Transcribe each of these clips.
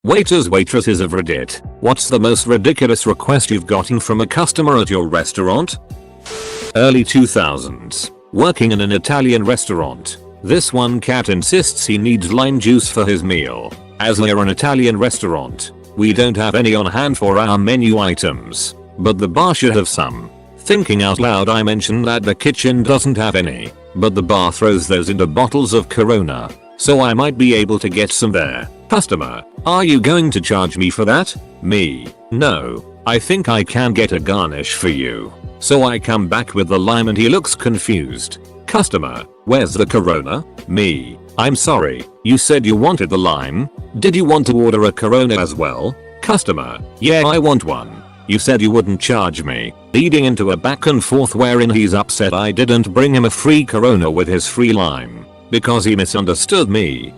Waiters waitresses of Reddit, what's the most ridiculous request you've gotten from a customer at your restaurant? Early 2000s. Working in an Italian restaurant. This one cat insists he needs lime juice for his meal. As we're an Italian restaurant, we don't have any on hand for our menu items, but the bar should have some. Thinking out loud, I mention that the kitchen doesn't have any, but the bar throws those into bottles of Corona, so I might be able to get some there. Customer, are you going to charge me for that? Me, no, I think I can get a garnish for you. So I come back with the lime and he looks confused. Customer, where's the Corona? Me, I'm sorry, you said you wanted the lime? Did you want to order a Corona as well? Customer, yeah, I want one. You said you wouldn't charge me. Leading into a back and forth wherein he's upset I didn't bring him a free Corona with his free lime, because he misunderstood me.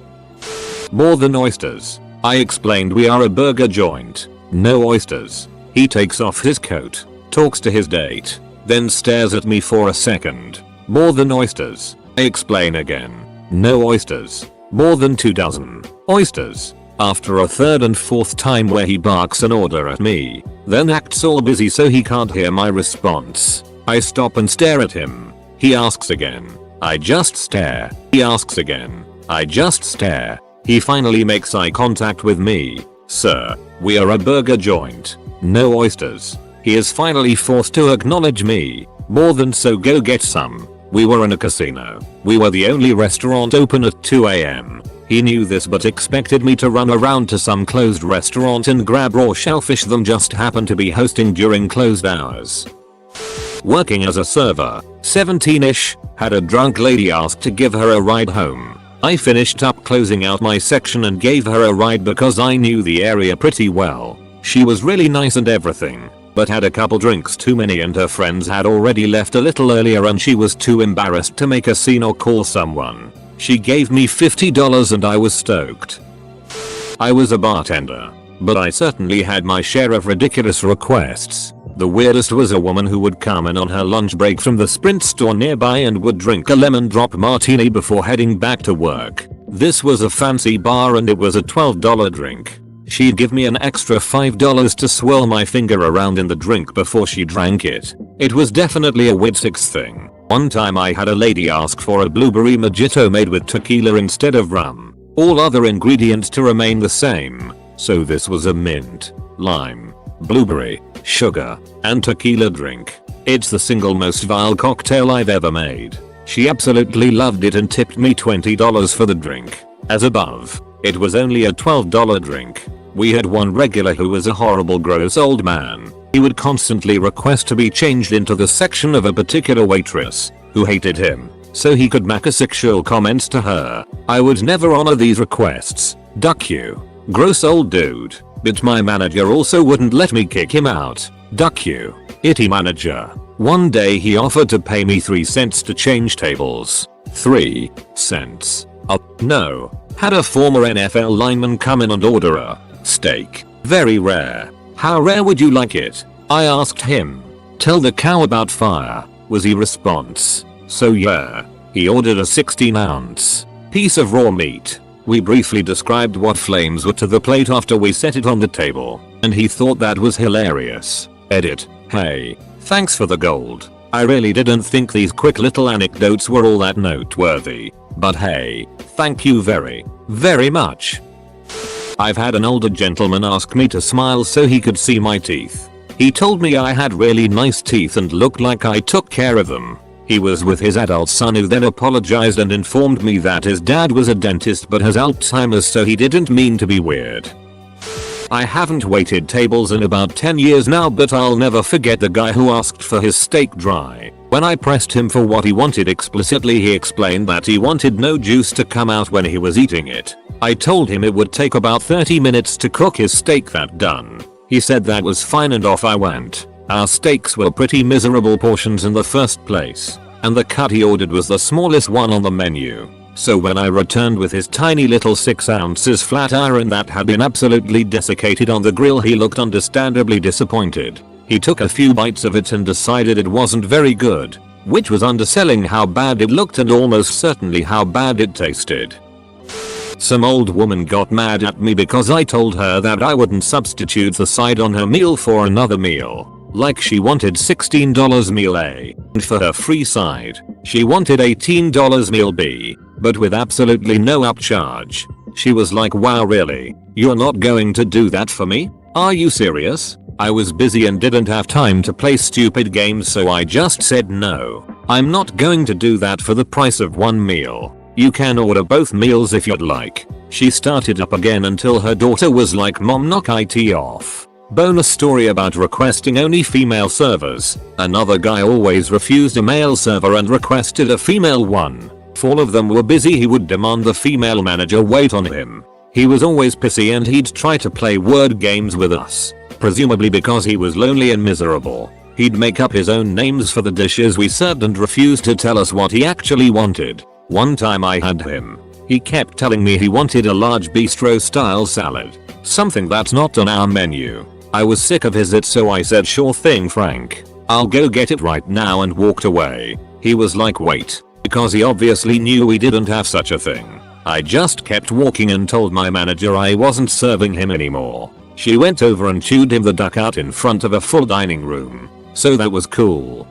More than oysters. I explained we are a burger joint. No oysters. He takes off his coat, talks to his date, then stares at me for a second. More than oysters. I explain again. No oysters. More than 2 dozen oysters. After a third and fourth time where he barks an order at me, then acts all busy so he can't hear my response. I stop and stare at him. He asks again. I just stare. He asks again. I just stare. He finally makes eye contact with me. Sir, we are a burger joint. No oysters. He is finally forced to acknowledge me. More than so, go get some. We were in a casino. We were the only restaurant open at 2 AM. He knew this but expected me to run around to some closed restaurant and grab raw shellfish them just happened to be hosting during closed hours. Working as a server, 17ish, had a drunk lady ask to give her a ride home. I finished up closing out my section and gave her a ride because I knew the area pretty well. She was really nice and everything, but had a couple drinks too many and her friends had already left a little earlier and she was too embarrassed to make a scene or call someone. She gave me $50 and I was stoked. I was a bartender, but I certainly had my share of ridiculous requests. The weirdest was a woman who would come in on her lunch break from the Sprint store nearby and would drink a lemon drop martini before heading back to work. This was a fancy bar and it was a $12 drink. She'd give me an extra $5 to swirl my finger around in the drink before she drank it. It was definitely a weird six thing. One time I had a lady ask for a blueberry mojito made with tequila instead of rum. All other ingredients to remain the same. So this was a mint, lime, blueberry, sugar, and tequila drink. It's the single most vile cocktail I've ever made. She absolutely loved it and tipped me $20 for the drink. As above, it was only a $12 drink. We had one regular who was a horrible gross old man. He would constantly request to be changed into the section of a particular waitress, who hated him, so he could make a sexual comments to her. I would never honor these requests. Duck you. Gross old dude. But my manager also wouldn't let me kick him out. Duck you. Itty manager. One day he offered to pay me 3 cents to change tables. 3 cents. Oh no. Had a former NFL lineman come in and order a steak. Very rare. How rare would you like it? I asked him. Tell the cow about fire, was his response. So yeah. He ordered a 16-ounce piece of raw meat. We briefly described what flames were to the plate after we set it on the table, and he thought that was hilarious. Edit. Hey, thanks for the gold. I really didn't think these quick little anecdotes were all that noteworthy. But hey, thank you very, very much. I've had an older gentleman ask me to smile so he could see my teeth. He told me I had really nice teeth and looked like I took care of them. He was with his adult son who then apologized and informed me that his dad was a dentist but has Alzheimer's so he didn't mean to be weird. I haven't waited tables in about 10 years now but I'll never forget the guy who asked for his steak dry. When I pressed him for what he wanted explicitly he explained that he wanted no juice to come out when he was eating it. I told him it would take about 30 minutes to cook his steak that done. He said that was fine and off I went. Our steaks were pretty miserable portions in the first place, and the cut he ordered was the smallest one on the menu. So when I returned with his tiny little 6 ounces flat iron that had been absolutely desiccated on the grill he looked understandably disappointed. He took a few bites of it and decided it wasn't very good, which was underselling how bad it looked and almost certainly how bad it tasted. Some old woman got mad at me because I told her that I wouldn't substitute the side on her meal for another meal. Like she wanted $16 meal A, and for her free side, she wanted $18 meal B, but with absolutely no upcharge. She was like, wow, really? You're not going to do that for me? Are you serious? I was busy and didn't have time to play stupid games, so I just said no. I'm not going to do that for the price of one meal. You can order both meals if you'd like. She started up again until her daughter was like, Mom, knock IT off. Bonus story about requesting only female servers. Another guy always refused a male server and requested a female one. If all of them were busy, he would demand the female manager wait on him. He was always pissy and he'd try to play word games with us. Presumably because he was lonely and miserable. He'd make up his own names for the dishes we served and refused to tell us what he actually wanted. One time I had him. He kept telling me he wanted a large bistro style salad. Something that's not on our menu. I was sick of his it, so I said, sure thing, Frank. I'll go get it right now, and walked away. He was like, wait. Because he obviously knew we didn't have such a thing. I just kept walking and told my manager I wasn't serving him anymore. She went over and chewed him the duck out in front of a full dining room. So that was cool.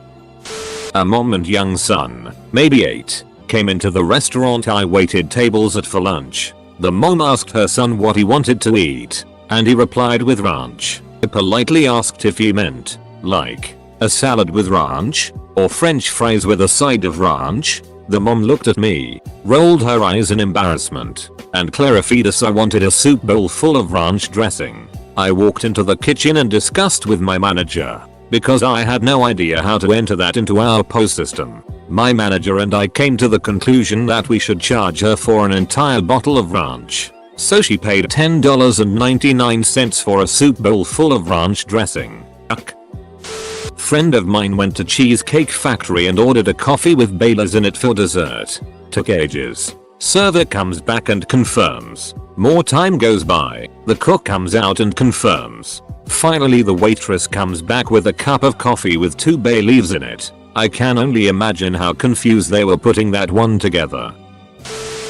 A mom and young son, maybe 8, came into the restaurant I waited tables at for lunch. The mom asked her son what he wanted to eat, and he replied with ranch. I politely asked if he meant, like, a salad with ranch, or french fries with a side of ranch. The mom looked at me, rolled her eyes in embarrassment, and clarified I wanted a soup bowl full of ranch dressing. I walked into the kitchen and discussed with my manager, because I had no idea how to enter that into our POS system. My manager and I came to the conclusion that we should charge her for an entire bottle of ranch. So she paid $10.99 for a soup bowl full of ranch dressing. Friend of mine went to Cheesecake Factory and ordered a coffee with Baileys in it for dessert. Took ages. Server comes back and confirms. More time goes by. The cook comes out and confirms. Finally the waitress comes back with a cup of coffee with 2 bay leaves in it. I can only imagine how confused they were putting that one together.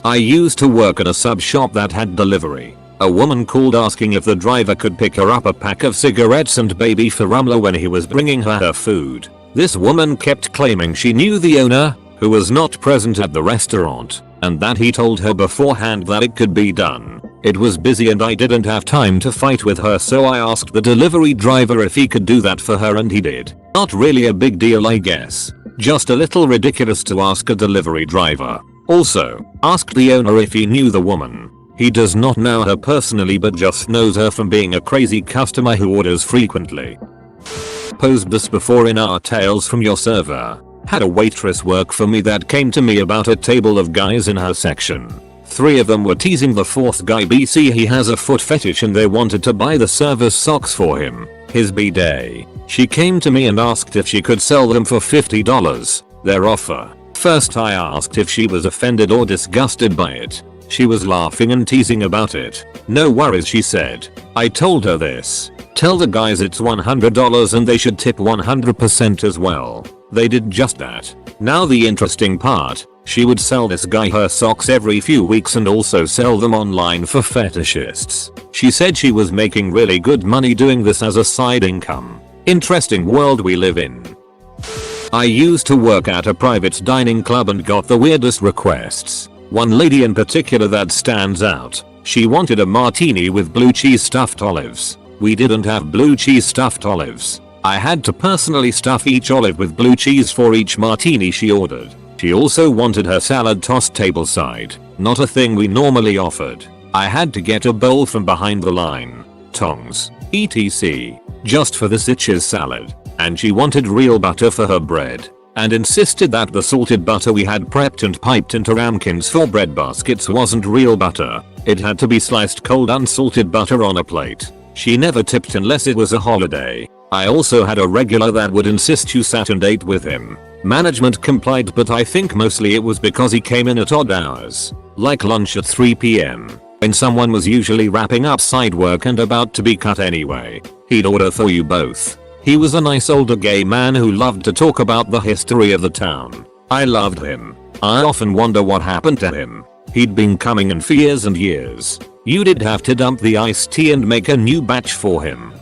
I used to work at a sub shop that had delivery. A woman called asking if the driver could pick her up a pack of cigarettes and baby Farumla when he was bringing her food. This woman kept claiming she knew the owner, who was not present at the restaurant, and that he told her beforehand that it could be done. It was busy and I didn't have time to fight with her, so I asked the delivery driver if he could do that for her, and he did. Not really a big deal, I guess. Just a little ridiculous to ask a delivery driver. Also, asked the owner if he knew the woman. He does not know her personally but just knows her from being a crazy customer who orders frequently. Posed this before in our Tales from Your Server. Had a waitress work for me that came to me about a table of guys in her section. 3 of them were teasing the 4th guy. BC he has a foot fetish and they wanted to buy the server's socks for him. His b-day. She came to me and asked if she could sell them for $50. Their offer. First I asked if she was offended or disgusted by it. She was laughing and teasing about it. No worries, she said. I told her this. Tell the guys it's $100 and they should tip 100% as well. They did just that. Now the interesting part. She would sell this guy her socks every few weeks and also sell them online for fetishists. She said she was making really good money doing this as a side income. Interesting world we live in. I used to work at a private dining club and got the weirdest requests. One lady in particular that stands out. She wanted a martini with blue cheese stuffed olives. We didn't have blue cheese stuffed olives. I had to personally stuff each olive with blue cheese for each martini she ordered. She also wanted her salad tossed tableside, not a thing we normally offered. I had to get a bowl from behind the line, tongs, etc. just for the sitches salad, and she wanted real butter for her bread, and insisted that the salted butter we had prepped and piped into ramekins for bread baskets wasn't real butter. It had to be sliced cold unsalted butter on a plate. She never tipped unless it was a holiday. I also had a regular that would insist you sat and ate with him. Management complied, but I think mostly it was because he came in at odd hours, like lunch at 3 PM, when someone was usually wrapping up side work and about to be cut anyway. He'd order for you both. He was a nice older gay man who loved to talk about the history of the town. I loved him. I often wonder what happened to him. He'd been coming in for years and years. You did have to dump the iced tea and make a new batch for him.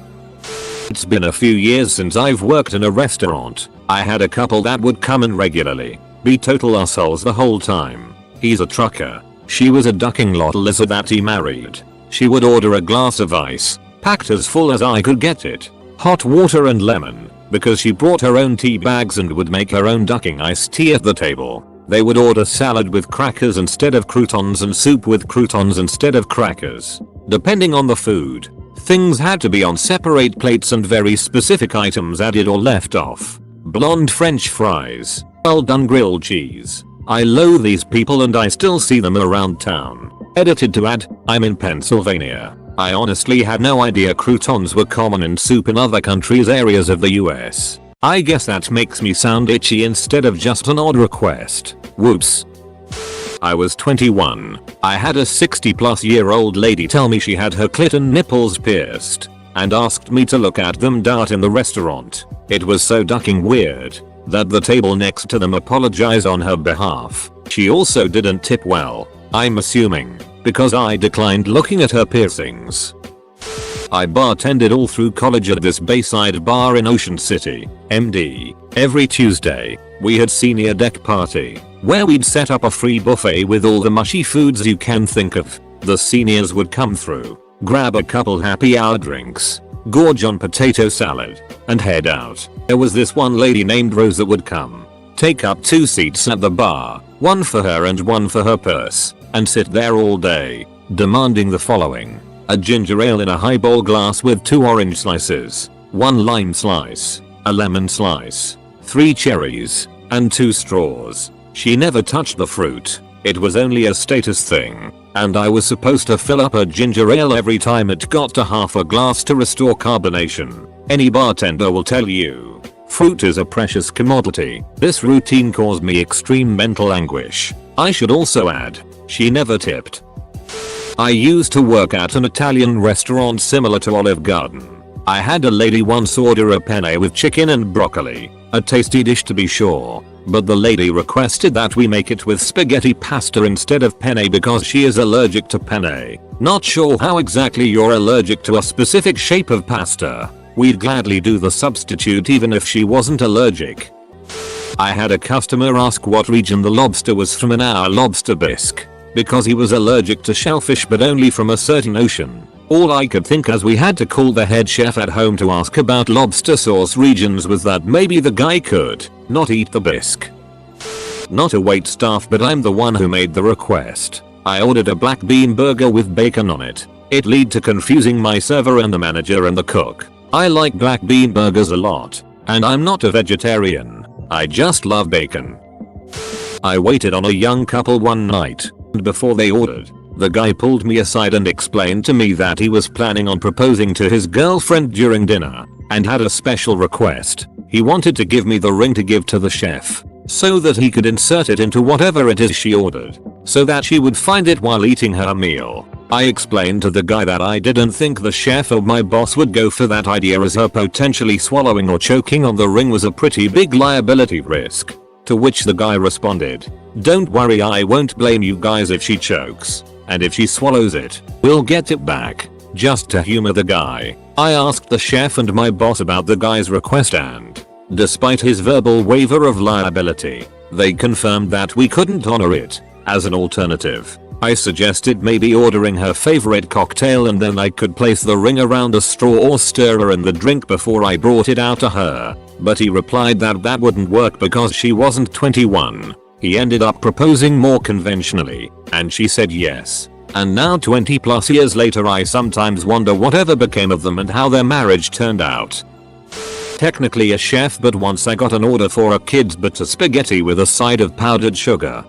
It's been a few years since I've worked in a restaurant. I had a couple that would come in regularly, be total assholes the whole time. He's a trucker. She was a ducking lot lizard that he married. She would order a glass of ice, packed as full as I could get it, hot water and lemon, because she brought her own tea bags and would make her own ducking iced tea at the table. They would order salad with crackers instead of croutons and soup with croutons instead of crackers. Depending on the food, things had to be on separate plates and very specific items added or left off. Blonde French fries, well done grilled cheese. I loathe these people and I still see them around town. Edited to add, I'm in Pennsylvania. I honestly had no idea croutons were common in soup in other countries' areas of the US. I guess that makes me sound itchy instead of just an odd request. Whoops. I was 21. I had a 60-plus-year-old lady tell me she had her clit and nipples pierced and asked me to look at them dart in the restaurant. It was so ducking weird that the table next to them apologized on her behalf. She also didn't tip well, I'm assuming, because I declined looking at her piercings. I bartended all through college at this Bayside bar in Ocean City, MD. Every Tuesday, we had senior deck party, where we'd set up a free buffet with all the mushy foods you can think of. The seniors would come through, grab a couple happy hour drinks, gorge on potato salad, and head out. There was this one lady named Rose that would come, take up 2 seats at the bar, one for her and one for her purse, and sit there all day, demanding the following. A ginger ale in a highball glass with 2 orange slices, 1 lime slice, a lemon slice, 3 cherries, and 2 straws. She never touched the fruit. It was only a status thing, and I was supposed to fill up her ginger ale every time it got to half a glass to restore carbonation. Any bartender will tell you, fruit is a precious commodity. This routine caused me extreme mental anguish. I should also add, she never tipped. I used to work at an Italian restaurant similar to Olive Garden. I had a lady once order a penne with chicken and broccoli, a tasty dish to be sure, but the lady requested that we make it with spaghetti pasta instead of penne because she is allergic to penne. Not sure how exactly you're allergic to a specific shape of pasta. We'd gladly do the substitute even if she wasn't allergic. I had a customer ask what region the lobster was from in our lobster bisque, because he was allergic to shellfish but only from a certain ocean. All I could think as we had to call the head chef at home to ask about lobster source regions was that maybe the guy could not eat the bisque. Not a wait staff, but I'm the one who made the request. I ordered a black bean burger with bacon on it. It led to confusing my server and the manager and the cook. I like black bean burgers a lot, and I'm not a vegetarian. I just love bacon. I waited on a young couple one night, and before they ordered, the guy pulled me aside and explained to me that he was planning on proposing to his girlfriend during dinner, and had a special request. He wanted to give me the ring to give to the chef, so that he could insert it into whatever it is she ordered, so that she would find it while eating her meal. I explained to the guy that I didn't think the chef or my boss would go for that idea, as her potentially swallowing or choking on the ring was a pretty big liability risk. To which the guy responded, "Don't worry, I won't blame you guys if she chokes. And if she swallows it, we'll get it back." Just to humor the guy, I asked the chef and my boss about the guy's request, and despite his verbal waiver of liability, they confirmed that we couldn't honor it. As an alternative, I suggested maybe ordering her favorite cocktail and then I could place the ring around a straw or stirrer in the drink before I brought it out to her. But he replied that that wouldn't work because she wasn't 21. He ended up proposing more conventionally, and she said yes. And now 20 plus years later I sometimes wonder whatever became of them and how their marriage turned out. Technically a chef, but once I got an order for a kid's butter spaghetti with a side of powdered sugar.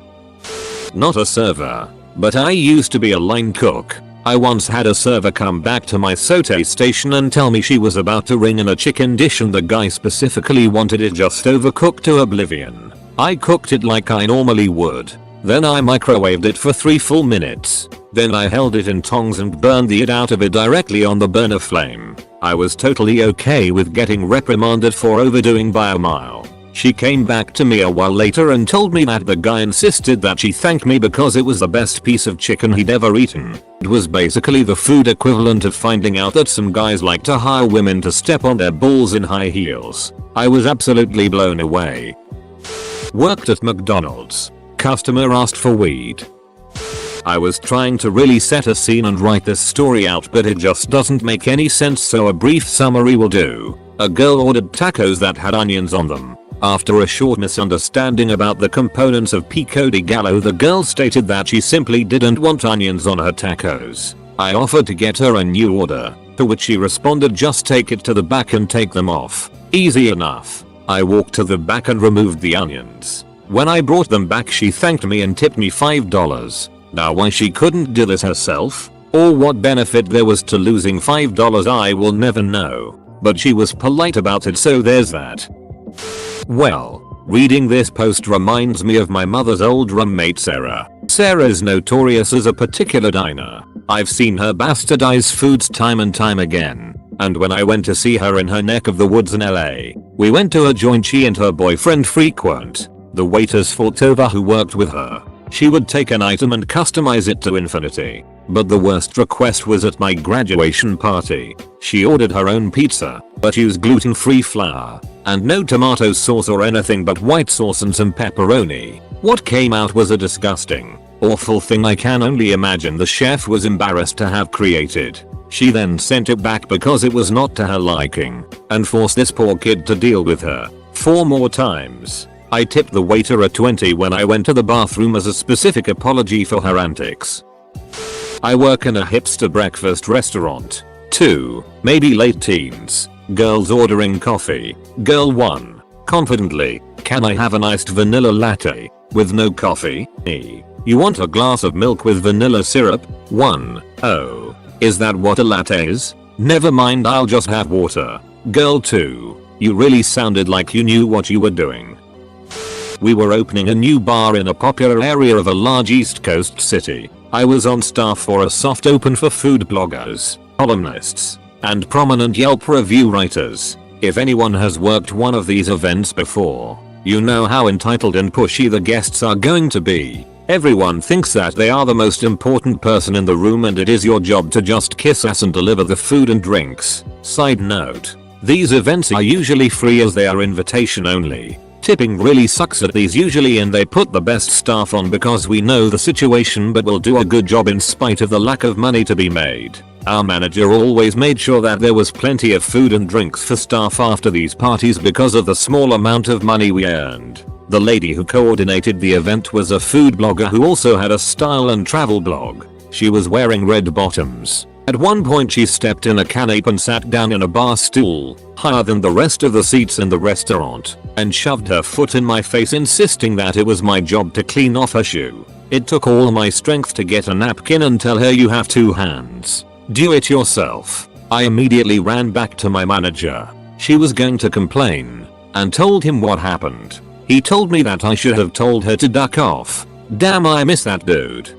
Not a server, but I used to be a line cook. I once had a server come back to my saute station and tell me she was about to ring in a chicken dish and the guy specifically wanted it just overcooked to oblivion. I cooked it like I normally would. Then I microwaved it for 3 full minutes. Then I held it in tongs and burned the it out of it directly on the burner flame. I was totally okay with getting reprimanded for overdoing by a mile. She came back to me a while later and told me that the guy insisted that she thank me because it was the best piece of chicken he'd ever eaten. It was basically the food equivalent of finding out that some guys like to hire women to step on their balls in high heels. I was absolutely blown away. Worked at McDonald's. Customer asked for weed. I was trying to really set a scene and write this story out, but it just doesn't make any sense, so a brief summary will do. A girl ordered tacos that had onions on them. After a short misunderstanding about the components of pico de gallo, the girl stated that she simply didn't want onions on her tacos. I offered to get her a new order, to which she responded, just take it to the back and take them off. Easy enough. I walked to the back and removed the onions. When I brought them back, she thanked me and tipped me $5. Now why she couldn't do this herself, or what benefit there was to losing $5, I will never know. But she was polite about it, so there's that. Well, reading this post reminds me of my mother's old roommate Sarah. Sarah is notorious as a particular diner. I've seen her bastardize foods time and time again. And when I went to see her in her neck of the woods in LA, we went to a joint she and her boyfriend frequent. The waiters fought over who worked with her. She would take an item and customize it to infinity. But the worst request was at my graduation party. She ordered her own pizza, but used gluten-free flour, and no tomato sauce or anything but white sauce and some pepperoni. What came out was a disgusting, awful thing I can only imagine the chef was embarrassed to have created. She then sent it back because it was not to her liking, and forced this poor kid to deal with her 4 more times. I tipped the waiter a 20 when I went to the bathroom as a specific apology for her antics. I work in a hipster breakfast restaurant. 2, maybe late teens. Girls ordering coffee. Girl 1. Confidently, can I have an iced vanilla latte with no coffee? E. You want a glass of milk with vanilla syrup? 1. Oh. Is that what a latte is? Never mind, I'll just have water. Girl 2. You really sounded like you knew what you were doing. We were opening a new bar in a popular area of a large East Coast city. I was on staff for a soft open for food bloggers, columnists, and prominent Yelp review writers. If anyone has worked one of these events before, you know how entitled and pushy the guests are going to be. Everyone thinks that they are the most important person in the room and it is your job to just kiss ass and deliver the food and drinks. Side note, these events are usually free as they are invitation only. Tipping really sucks at these usually, and they put the best staff on because we know the situation but will do a good job in spite of the lack of money to be made. Our manager always made sure that there was plenty of food and drinks for staff after these parties because of the small amount of money we earned. The lady who coordinated the event was a food blogger who also had a style and travel blog. She was wearing red bottoms. At one point she stepped in a canapé and sat down in a bar stool, higher than the rest of the seats in the restaurant, and shoved her foot in my face, insisting that it was my job to clean off her shoe. It took all my strength to get a napkin and tell her you have 2 hands. Do it yourself. I immediately ran back to my manager. She was going to complain, and told him what happened. He told me that I should have told her to duck off. Damn, I miss that dude.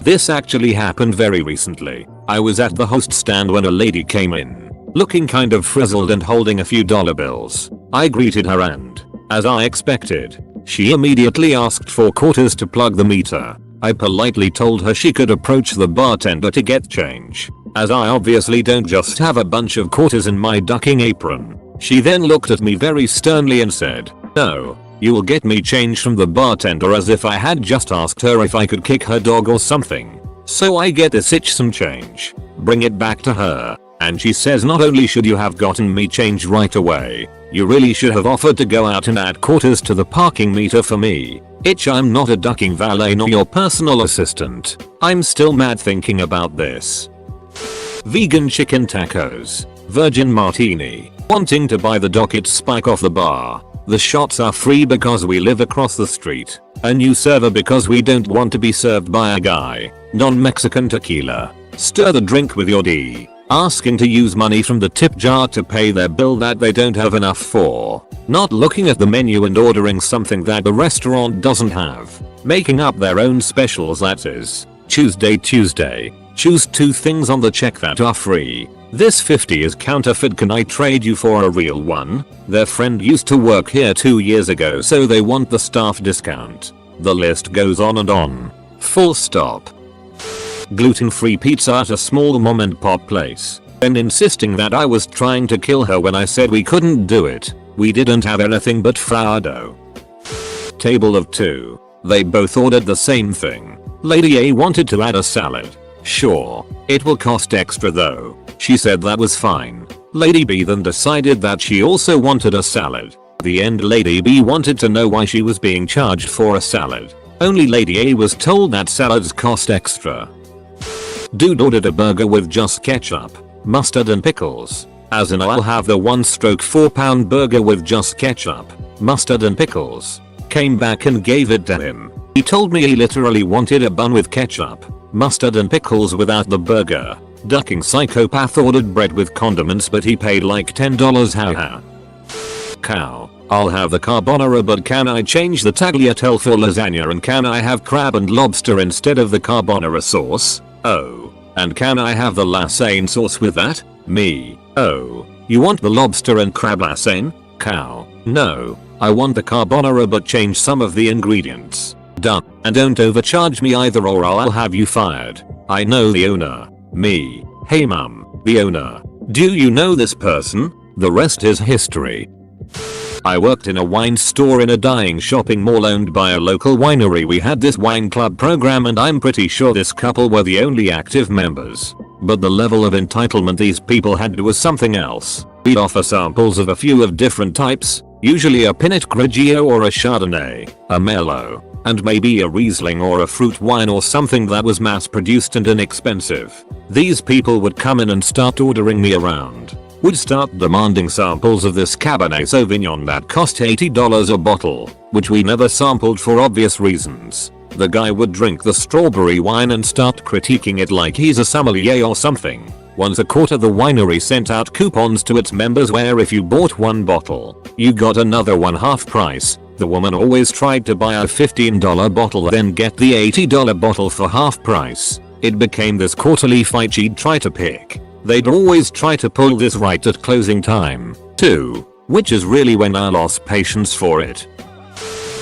This actually happened very recently. I was at the host stand when a lady came in, looking kind of frizzled and holding a few dollar bills. I greeted her and, as I expected, she immediately asked for quarters to plug the meter. I politely told her she could approach the bartender to get change, as I obviously don't just have a bunch of quarters in my ducking apron. She then looked at me very sternly and said, "No, you will get me change from the bartender," as if I had just asked her if I could kick her dog or something. So I get this itch some change, bring it back to her, and she says, "Not only should you have gotten me change right away, you really should have offered to go out and add quarters to the parking meter for me." Itch, I'm not a ducking valet nor your personal assistant. I'm still mad thinking about this. Vegan chicken tacos. Virgin martini. Wanting to buy the docket spike off the bar. The shots are free because we live across the street. A new server because we don't want to be served by a guy. Non-Mexican tequila. Stir the drink with your D. Asking to use money from the tip jar to pay their bill that they don't have enough for. Not looking at the menu and ordering something that the restaurant doesn't have. Making up their own specials, that is. Tuesday. Choose 2 things on the check that are free. This 50 is counterfeit, can I trade you for a real one? Their friend used to work here 2 years ago, so they want the staff discount. The list goes on and on. Full stop. Gluten-free pizza at a small mom and pop place. And insisting that I was trying to kill her when I said we couldn't do it. We didn't have anything but flour dough. Table of 2. They both ordered the same thing. Lady A wanted to add a salad. Sure, it will cost extra though. She said that was fine. Lady B then decided that she also wanted a salad. The end, Lady B wanted to know why she was being charged for a salad. Only Lady A was told that salads cost extra. Dude ordered a burger with just ketchup, mustard and pickles. As in, I'll have the 1/4-pound burger with just ketchup, mustard and pickles. Came back and gave it to him. He told me he literally wanted a bun with ketchup, mustard and pickles without the burger. Ducking psychopath ordered bread with condiments, but he paid like $10. Haha. Cow. I'll have the carbonara, but can I change the tagliatelle for lasagna, and can I have crab and lobster instead of the carbonara sauce? Oh. And can I have the lasagne sauce with that? Me. Oh. You want the lobster and crab lasagne? Cow. No. I want the carbonara, but change some of the ingredients. Done. And don't overcharge me either, or I'll have you fired. I know the owner. Me. Hey mum. The owner. Do you know this person? The rest is history. I worked in a wine store in a dying shopping mall owned by a local winery. We had this wine club program, and I'm pretty sure this couple were the only active members. But the level of entitlement these people had was something else. We'd offer samples of a few of different types, usually a Pinot Grigio or a Chardonnay, a Merlot, and maybe a Riesling or a fruit wine or something that was mass produced and inexpensive. These people would come in and start ordering me around. Would start demanding samples of this Cabernet Sauvignon that cost $80 a bottle, which we never sampled for obvious reasons. The guy would drink the strawberry wine and start critiquing it like he's a sommelier or something. Once a quarter, the winery sent out coupons to its members where if you bought one bottle, you got another one half price. The woman always tried to buy a $15 bottle then get the $80 bottle for half price. It became this quarterly fight she'd try to pick. They'd always try to pull this right at closing time, too, which is really when I lost patience for it.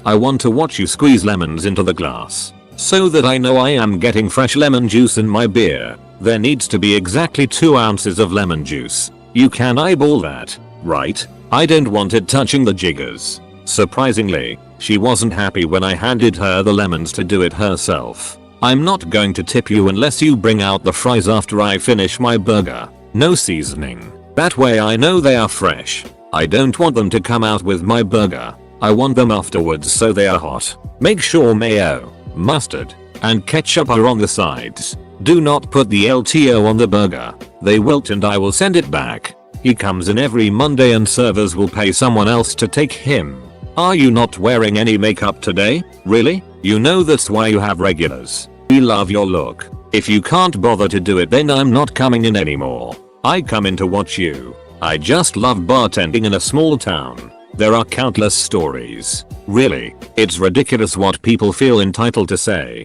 I want to watch you squeeze lemons into the glass, so that I know I am getting fresh lemon juice in my beer. There needs to be exactly 2 ounces of lemon juice. You can eyeball that, right? I don't want it touching the jiggers. Surprisingly, she wasn't happy when I handed her the lemons to do it herself. I'm not going to tip you unless you bring out the fries after I finish my burger. No seasoning. That way I know they are fresh. I don't want them to come out with my burger. I want them afterwards so they are hot. Make sure mayo, mustard, and ketchup are on the sides. Do not put the LTO on the burger. They wilt and I will send it back. He comes in every Monday and servers will pay someone else to take him. Are you not wearing any makeup today? Really? You know that's why you have regulars. We love your look. If you can't bother to do it, then I'm not coming in anymore. I come in to watch you. I just love bartending in a small town. There are countless stories. Really, it's ridiculous what people feel entitled to say.